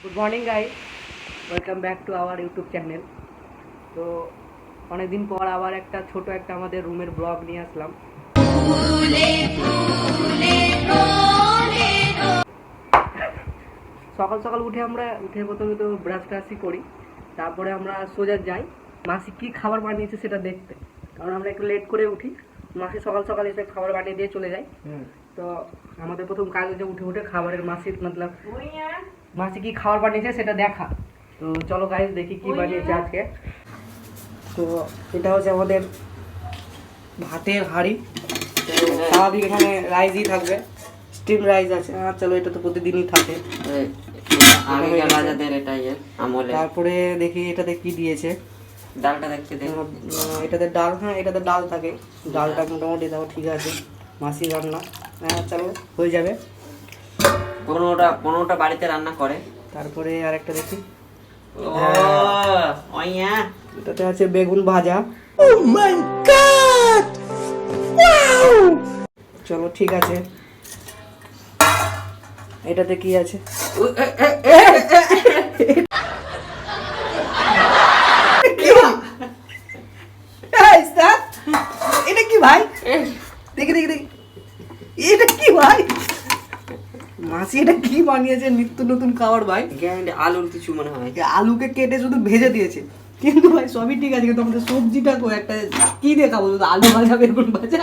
Good morning guys, welcome back to our YouTube channel. তো অনেকদিন পর আবার একটা ছোট একটা আমাদের রুমের ব্লগ নিয়ে আসলাম। সকাল সকাল উঠে প্রথমে তো ব্রাশ ট্রাশই করি, তারপরে আমরা সোজা যাই মাসি কী খাবার বানিয়েছে সেটা দেখতে, কারণ আমরা একটু লেট করে উঠি। মাসি সকাল সকাল এসে খাবার বানিয়ে দিয়ে চলে যায়। তো আমাদের প্রথম কাজ হচ্ছে উঠে উঠে খাবারের মাসি কি খাবার বানিয়েছে সেটা দেখা। তো চলো গাইস দেখি কি বানিয়েছে আজকে। তো এটা হচ্ছে আমাদের ভাতের হাঁড়ি। স্বাভাবিক এখানে রাইসই থাকবে, স্টিম রাইস আছে। চলো এটা তো প্রতিদিনই থাকে। তারপরে দেখি এটাতে কি দিয়েছে। ডালটা দেখতে এটাতে ডাল, হ্যাঁ এটাতে ডাল থাকে। ডালটা মোটামুটি দাও ঠিক আছে, মাসি রান্না। হ্যাঁ চলো হয়ে যাবে। 15টা বাড়িতে রান্না করে। তারপরে আর একটা দেখি, এটাতে আছে বেগুন ভাজা। চলো ঠিক আছে। এটাতে কি আছে, এটা কি ভাই? দেখি দেখি দেখি, এটা কি ভাই? মাসি এটা কি বানিয়েছে? নিত্য নতুন খাবার ভাই। আলুর কিছু মনে হয়, আলুকে কেটে শুধু ভেজে দিয়েছে, কিন্তু ভাই সবই ঠিক আছে, কিন্তু আমাদের সবজিটা একটা কি দিয়ে খাবো? শুধু আলু ভাজা বেগুন ভাজা।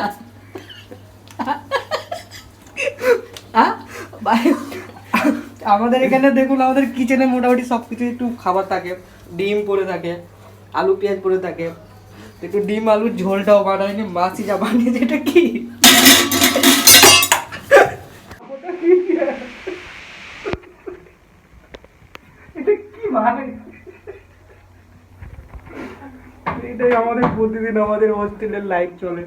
ভাই আমাদের এখানে দেখুন, আমাদের কিচেনে মোটামুটি সব কিছু একটু খাবার থাকে। ডিম পড়ে থাকে, আলু পেঁয়াজ পড়ে থাকে, একটু ডিম আলুর ঝোলটাও বানায়নি। মাসি যা বানিয়েছে এটা কি? এটাই আমাদের প্রতিদিন আমাদের হোস্টেলের লাইফ চলে।